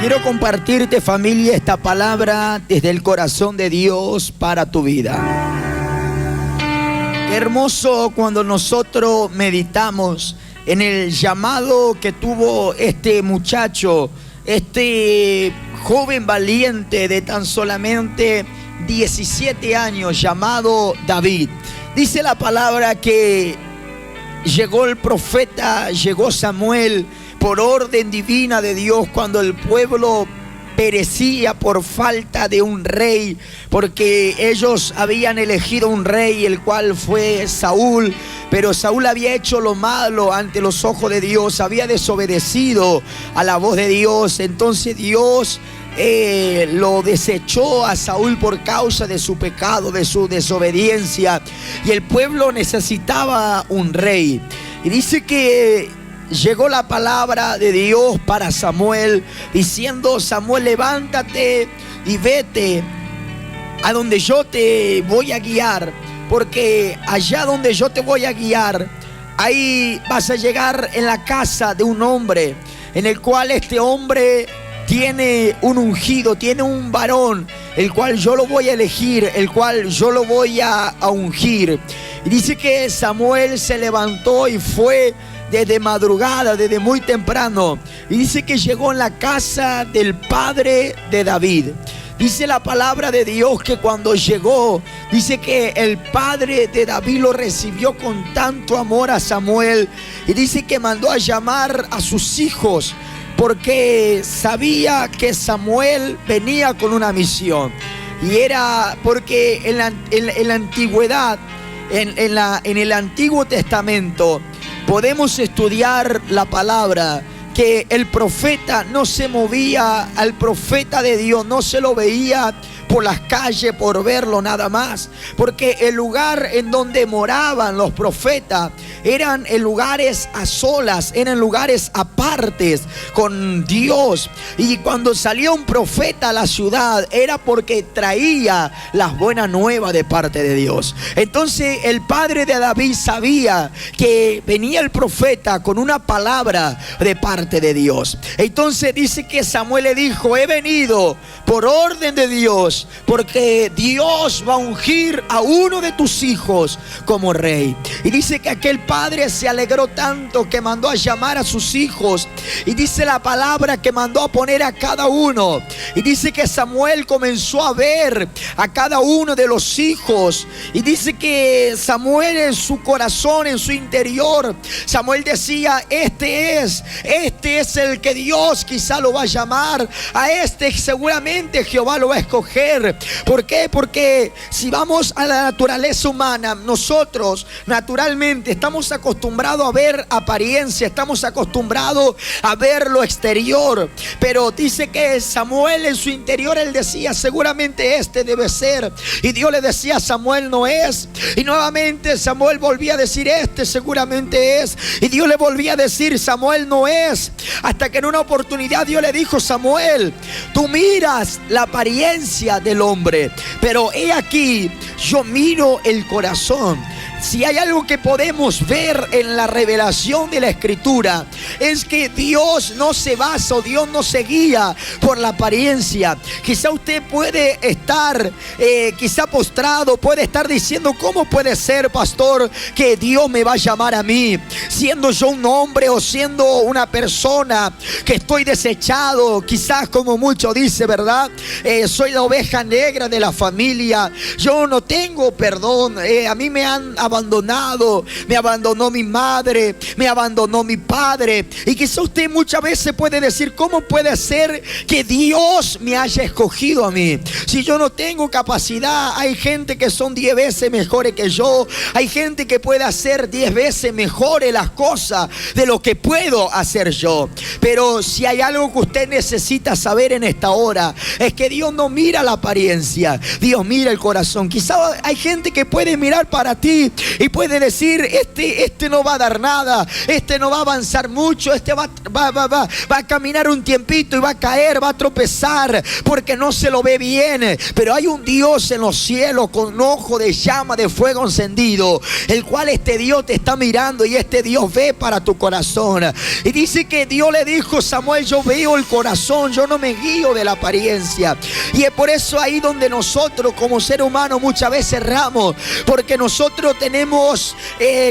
Quiero compartirte, familia, esta palabra desde el corazón de Dios para tu vida. Qué hermoso cuando nosotros meditamos en el llamado que tuvo este muchacho, este joven valiente de tan solamente 17 años llamado David. Dice la palabra que llegó el profeta, llegó Samuel por orden divina de Dios cuando el pueblo perecía por falta de un rey, porque ellos habían elegido un rey, el cual fue Saúl, pero Saúl había hecho lo malo ante los ojos de Dios, había desobedecido a la voz de Dios. Entonces Dios lo desechó a Saúl por causa de su pecado, de su desobediencia, y el pueblo necesitaba un rey. Y dice que llegó la palabra de Dios para Samuel, diciendo: Samuel, levántate y vete a donde yo te voy a guiar, porque allá donde yo te voy a guiar, ahí vas a llegar en la casa de un hombre, en el cual este hombre tiene un ungido, tiene un varón, el cual yo lo voy a elegir, el cual yo lo voy a ungir. Y dice que Samuel se levantó y fue desde madrugada, desde muy temprano, y dice que llegó en la casa del padre de David. Dice la palabra de Dios que cuando llegó, dice que el padre de David lo recibió con tanto amor a Samuel, y dice que mandó a llamar a sus hijos, porque sabía que Samuel venía con una misión. Y era porque en la antigüedad, en el Antiguo Testamento, podemos estudiar la palabra que el profeta no se movía, al profeta de Dios no se lo veía por las calles por verlo nada más, porque el lugar en donde moraban los profetas eran en lugares a solas, eran lugares apartes con Dios. Y cuando salía un profeta a la ciudad era porque traía las buenas nuevas de parte de Dios. Entonces el padre de David sabía que venía el profeta con una palabra de parte de Dios. Entonces dice que Samuel le dijo: he venido por orden de Dios, porque Dios va a ungir a uno de tus hijos como rey. Y dice que aquel padre se alegró tanto que mandó a llamar a sus hijos, y dice la palabra que mandó a poner a cada uno. Y dice que Samuel comenzó a ver a cada uno de los hijos, y dice que Samuel en su corazón, en su interior, Samuel decía: este es el que Dios quizá lo va a llamar, a este seguramente Jehová lo va a escoger. ¿Por qué? Porque si vamos a la naturaleza humana, nosotros naturalmente estamos acostumbrados a ver apariencia, estamos acostumbrados a ver lo exterior, pero dice que Samuel en su interior, él decía: seguramente este debe ser. Y Dios le decía: Samuel, no es. Y nuevamente Samuel volvía a decir: este seguramente es. Y Dios le volvía a decir: Samuel, no es. Hasta que en una oportunidad Dios le dijo: Samuel, tú miras la apariencia del hombre, pero he aquí, yo miro el corazón. Si hay algo que podemos ver en la revelación de la Escritura, es que Dios no se basa, o Dios no se guía por la apariencia. Quizá usted puede estar quizá postrado, puede estar diciendo: ¿cómo puede ser, pastor, que Dios me va a llamar a mí, siendo yo un hombre o siendo una persona que estoy desechado? Quizás, como muchos dicen, ¿verdad? Soy la oveja negra de la familia, yo no tengo perdón, a mí me han abandonado, me abandonó mi madre, me abandonó mi padre. Y quizá usted muchas veces puede decir: ¿cómo puede ser que Dios me haya escogido a mí? Si yo no tengo capacidad, hay gente que son 10 veces mejores que yo, hay gente que puede hacer 10 veces mejores las cosas de lo que puedo hacer yo. Pero si hay algo que usted necesita saber en esta hora, es que Dios no mira la apariencia, Dios mira el corazón. Quizá hay gente que puede mirar para ti y puede decir: este este no va a dar nada, este no va a avanzar mucho, este va a caminar un tiempito y va a caer, va a tropezar porque no se lo ve bien. Pero hay un Dios en los cielos con ojo de llama de fuego encendido, el cual este Dios te está mirando y este Dios ve para tu corazón. Y dice que Dios le dijo: Samuel, yo veo el corazón, yo no me guío de la apariencia. Y es por eso ahí donde nosotros como ser humano muchas veces erramos, porque nosotros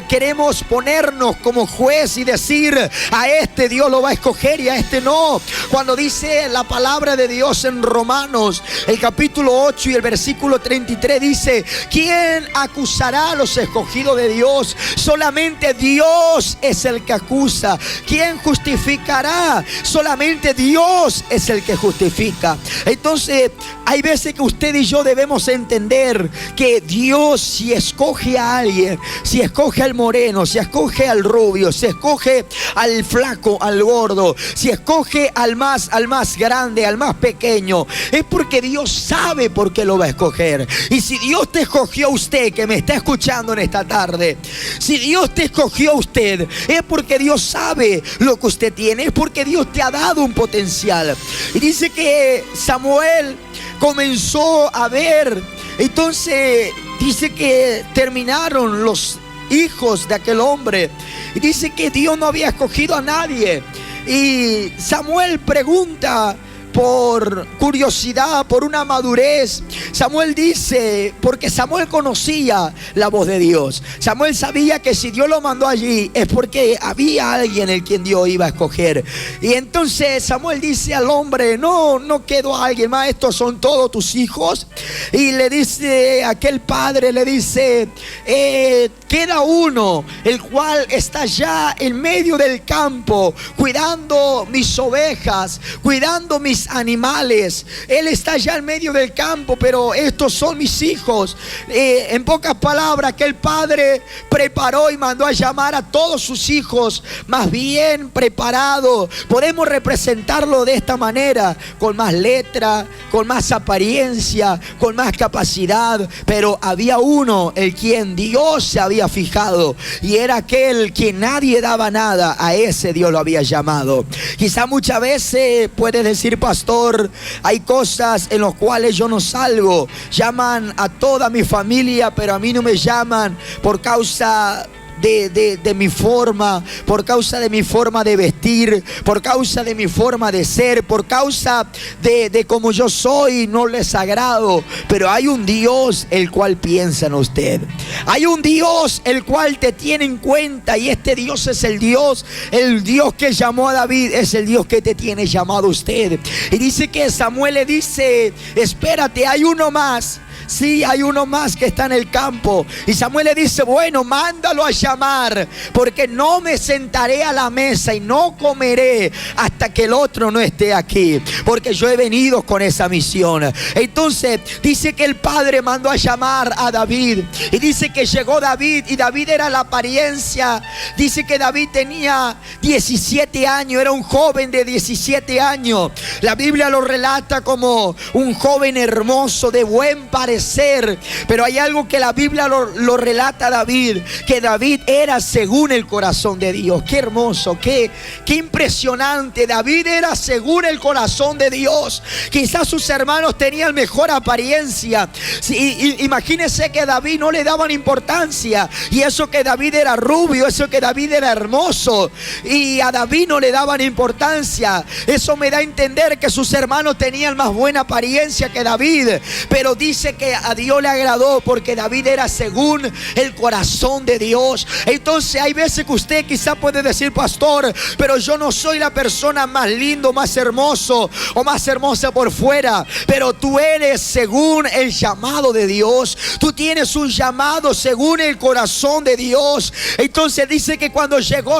queremos ponernos como juez y decir: a este Dios lo va a escoger y a este no. Cuando dice la palabra de Dios en Romanos, el capítulo 8 y el versículo 33 dice: ¿quién acusará a los escogidos de Dios? Solamente Dios es el que acusa. ¿Quién justificará? Solamente Dios es el que justifica. Entonces hay veces que usted y yo debemos entender que Dios, si escoge a alguien, si escoge al moreno, si escoge al rubio, si escoge al flaco, al gordo, si escoge al más grande, al más pequeño, es porque Dios sabe por qué lo va a escoger. Y si Dios te escogió a usted, que me está escuchando en esta tarde, si Dios te escogió a usted, es porque Dios sabe lo que usted tiene, es porque Dios te ha dado un potencial. Y dice que Samuel comenzó a ver, entonces dice que terminaron los hijos de aquel hombre, y dice que Dios no había escogido a nadie. Y Samuel pregunta por curiosidad, por una madurez. Samuel dice, porque Samuel conocía la voz de Dios. Samuel sabía que si Dios lo mandó allí es porque había alguien en quien Dios iba a escoger. Y entonces Samuel dice al hombre: no quedó alguien más, estos son todos tus hijos. Y le dice aquel padre, le dice: queda uno, el cual está ya en medio del campo, cuidando mis ovejas, cuidando mis animales. Él está ya en medio del campo, pero estos son mis hijos. En pocas palabras, que el padre preparó y mandó a llamar a todos sus hijos más bien preparados. Podemos representarlo de esta manera: con más letra, con más apariencia, con más capacidad, pero había uno el quien Dios se había fijado, y era aquel que nadie daba nada. A ese Dios lo había llamado. Quizá muchas veces puedes decir: pastor, hay cosas en las cuales yo no salgo. Llaman a toda mi familia, pero a mí no me llaman por causa de mi forma, por causa de mi forma de vestir, por causa de mi forma de ser, por causa de cómo yo soy, no les agrado. Pero hay un Dios el cual piensa en usted. Hay un Dios el cual te tiene en cuenta, y este Dios es el Dios que llamó a David, es el Dios que te tiene llamado a usted. Y dice que Samuel le dice: espérate, hay uno más. Sí, hay uno más que está en el campo. Y Samuel le dice: bueno, mándalo a llamar, porque no me sentaré a la mesa y no comeré hasta que el otro no esté aquí, porque yo he venido con esa misión. Entonces dice que el padre mandó a llamar a David, y dice que llegó David, y David era la apariencia. Dice que David tenía 17 años, era un joven de 17 años. La Biblia lo relata como un joven hermoso, de buen parecer. Pero hay algo que la Biblia lo relata a David, que David era según el corazón de Dios. Qué hermoso, qué impresionante. David era según el corazón de Dios. Quizás sus hermanos tenían mejor apariencia. Imagínense que a David no le daban importancia, y eso que David era rubio, eso que David era hermoso, y a David no le daban importancia. Eso me da a entender que sus hermanos tenían más buena apariencia que David. Pero dice que a Dios le agradó porque David era según el corazón de Dios. Entonces hay veces que usted quizá puede decir: pastor, pero yo no soy la persona más lindo, más hermoso o más hermosa por fuera. Pero tú eres según el llamado de Dios. Tú tienes un llamado según el corazón de Dios. Entonces dice que cuando llegó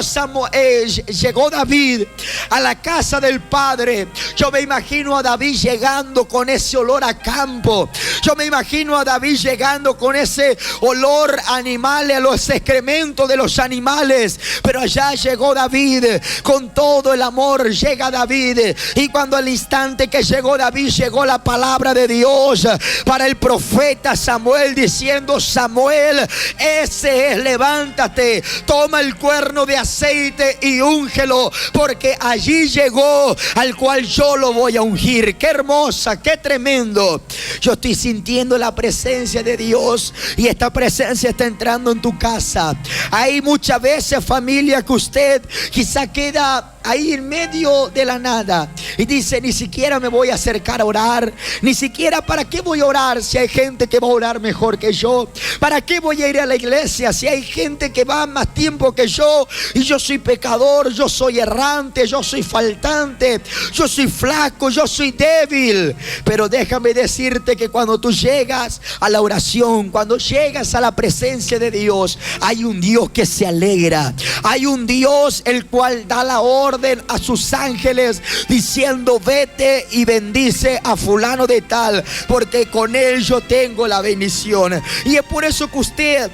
David a la casa del padre, yo me imagino a David llegando con ese olor a campo. Yo me imagino a David llegando con ese olor animal, a los excrementos de los animales. Pero allá llegó David con todo el amor. Llega David, y cuando al instante que llegó David, llegó la palabra de Dios para el profeta Samuel, diciendo: Samuel, ese es, levántate, toma el cuerno de aceite y úngelo, porque allí llegó al cual yo lo voy a ungir. Qué hermosa, qué tremendo. Yo estoy sintiendo la presencia de Dios, y esta presencia está entrando en tu casa. Hay muchas veces, familia, que usted quizá queda ahí en medio de la nada y dice: ni siquiera me voy a acercar a orar, ni siquiera, ¿para qué voy a orar si hay gente que va a orar mejor que yo? ¿Para qué voy a ir a la iglesia si hay gente que va más tiempo que yo? Y yo soy pecador, yo soy errante, yo soy faltante, yo soy flaco, yo soy débil. Pero déjame decirte que cuando tú llegas a la oración, cuando llegas a la presencia de Dios, hay un Dios que se alegra. Hay un Dios el cual da la orden a sus ángeles diciendo: vete y bendice a fulano de tal, porque con él yo tengo la bendición. Y es por eso que usted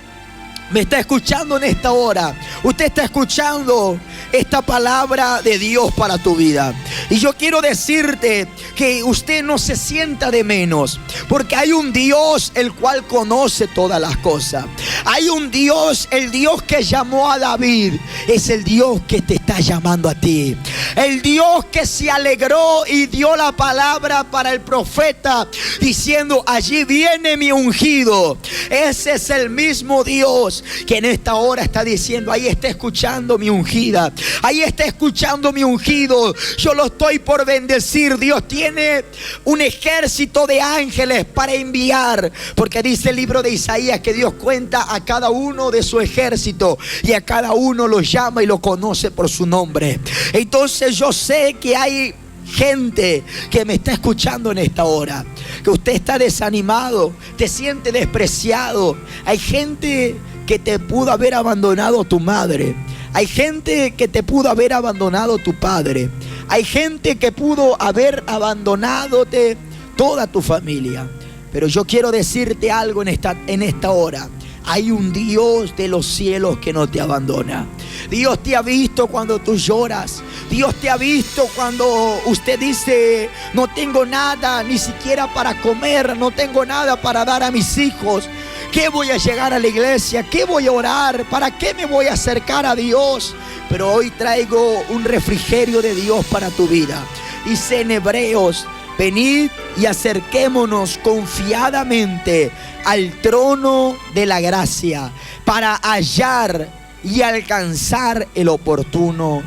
me está escuchando en esta hora. Usted está escuchando esta palabra de Dios para tu vida. Y yo quiero decirte que usted no se sienta de menos, porque hay un Dios el cual conoce todas las cosas. Hay un Dios, el Dios que llamó a David, es el Dios que te está llamando a ti. El Dios que se alegró y dio la palabra para el profeta diciendo: allí viene mi ungido. Ese es el mismo Dios que en esta hora está diciendo: ahí está escuchando mi ungida, ahí está escuchando mi ungido. Yo lo estoy por bendecir. Dios tiene un ejército de ángeles para enviar, porque dice el libro de Isaías que Dios cuenta a cada uno de su ejército, y a cada uno lo llama y lo conoce por su nombre. Entonces yo sé que hay gente que me está escuchando en esta hora, que usted está desanimado, te siente despreciado. Hay gente que te pudo haber abandonado tu madre. Hay gente que te pudo haber abandonado tu padre. Hay gente que pudo haber abandonándote toda tu familia. Pero yo quiero decirte algo en esta hora. Hay un Dios de los cielos que no te abandona. Dios te ha visto cuando tú lloras. Dios te ha visto cuando usted dice: no tengo nada ni siquiera para comer, no tengo nada para dar a mis hijos. ¿Qué voy a llegar a la iglesia? ¿Qué voy a orar? ¿Para qué me voy a acercar a Dios? Pero hoy traigo un refrigerio de Dios para tu vida. Dice en Hebreos: venid y acerquémonos confiadamente al trono de la gracia para hallar y alcanzar el oportuno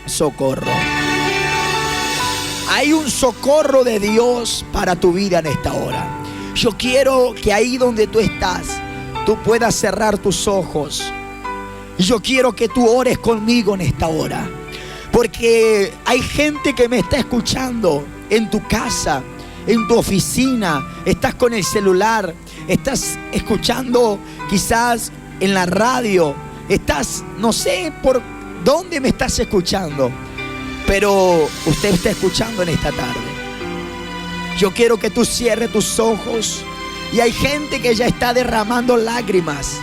socorro. Hay un socorro de Dios para tu vida en esta hora. Yo quiero que ahí donde tú estás, tú puedas cerrar tus ojos. Y yo quiero que tú ores conmigo en esta hora, porque hay gente que me está escuchando en tu casa, en tu oficina. Estás con el celular, estás escuchando quizás en la radio, estás, no sé por dónde me estás escuchando, pero usted está escuchando en esta tarde. Yo quiero que tú cierres tus ojos. Y hay gente que ya está derramando lágrimas,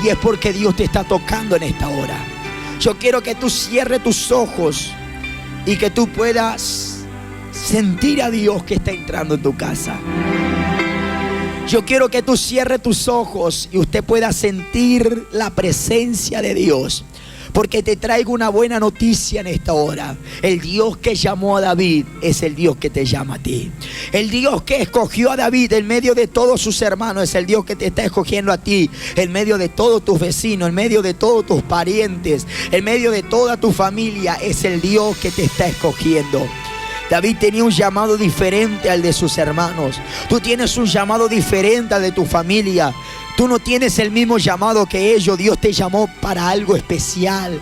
y es porque Dios te está tocando en esta hora. Yo quiero que tú cierres tus ojos y que tú puedas sentir a Dios que está entrando en tu casa. Yo quiero que tú cierres tus ojos y usted pueda sentir la presencia de Dios, porque te traigo una buena noticia en esta hora. El Dios que llamó a David es el Dios que te llama a ti. El Dios que escogió a David en medio de todos sus hermanos es el Dios que te está escogiendo a ti, en medio de todos tus vecinos, en medio de todos tus parientes, en medio de toda tu familia. Es el Dios que te está escogiendo. David tenía un llamado diferente al de sus hermanos. Tú tienes un llamado diferente al de tu familia. Tú no tienes el mismo llamado que ellos. Dios te llamó para algo especial.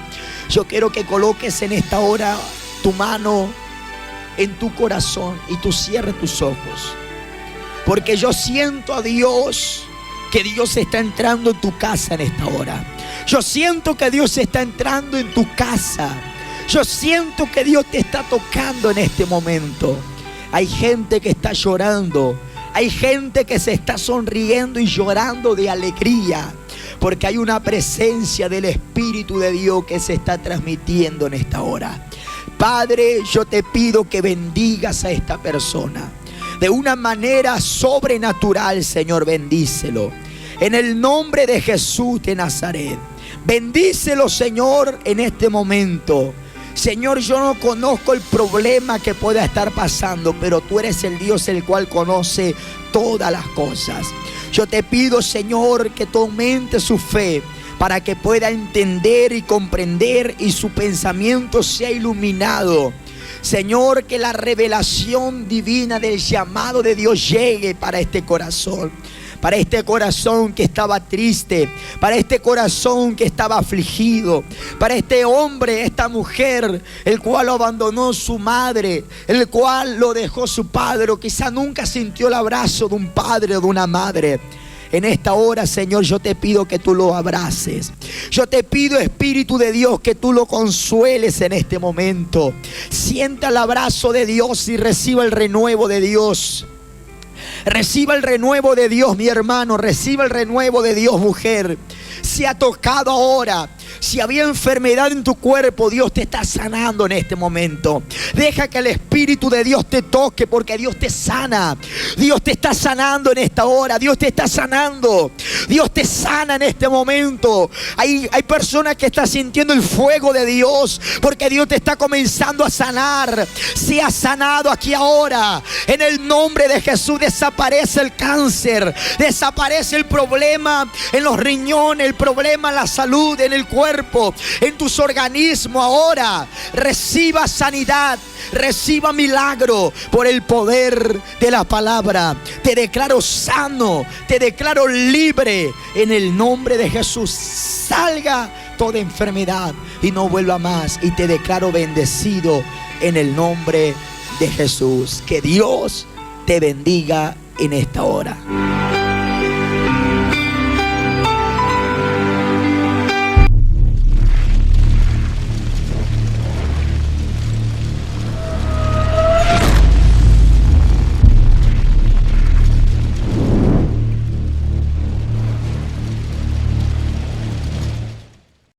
Yo quiero que coloques en esta hora tu mano en tu corazón y tú cierres tus ojos, porque yo siento a Dios, que Dios está entrando en tu casa en esta hora. Yo siento que Dios está entrando en tu casa. Yo siento que Dios te está tocando en este momento. Hay gente que está llorando. Hay gente que se está sonriendo y llorando de alegría, porque hay una presencia del Espíritu de Dios que se está transmitiendo en esta hora. Padre, yo te pido que bendigas a esta persona de una manera sobrenatural, Señor, bendícelo. En el nombre de Jesús de Nazaret, bendícelo, Señor, en este momento. Señor, yo no conozco el problema que pueda estar pasando, pero tú eres el Dios el cual conoce todas las cosas. Yo te pido, Señor, que tú aumentes su fe para que pueda entender y comprender y su pensamiento sea iluminado. Señor, que la revelación divina del llamado de Dios llegue para este corazón. Para este corazón que estaba triste, para este corazón que estaba afligido, para este hombre, esta mujer, el cual lo abandonó su madre, el cual lo dejó su padre, o quizá nunca sintió el abrazo de un padre o de una madre. En esta hora, Señor, yo te pido que tú lo abraces. Yo te pido, Espíritu de Dios, que tú lo consueles en este momento. Sienta el abrazo de Dios y reciba el renuevo de Dios. Reciba el renuevo de Dios, mi hermano. Reciba el renuevo de Dios, mujer. Se ha tocado ahora. Si había enfermedad en tu cuerpo, Dios te está sanando en este momento. Deja que el Espíritu de Dios te toque, porque Dios te sana. Dios te está sanando en esta hora. Dios te está sanando. Dios te sana en este momento. Hay personas que están sintiendo el fuego de Dios, porque Dios te está comenzando a sanar. Sea sanado aquí ahora. En el nombre de Jesús desaparece el cáncer. Desaparece el problema en los riñones, el problema en la salud, en el cuerpo, en tus organismos. Ahora reciba sanidad, reciba milagro por el poder de la palabra. Te declaro sano, te declaro libre en el nombre de Jesús. Salga toda enfermedad y no vuelva más, y te declaro bendecido en el nombre de Jesús. Que Dios te bendiga en esta hora.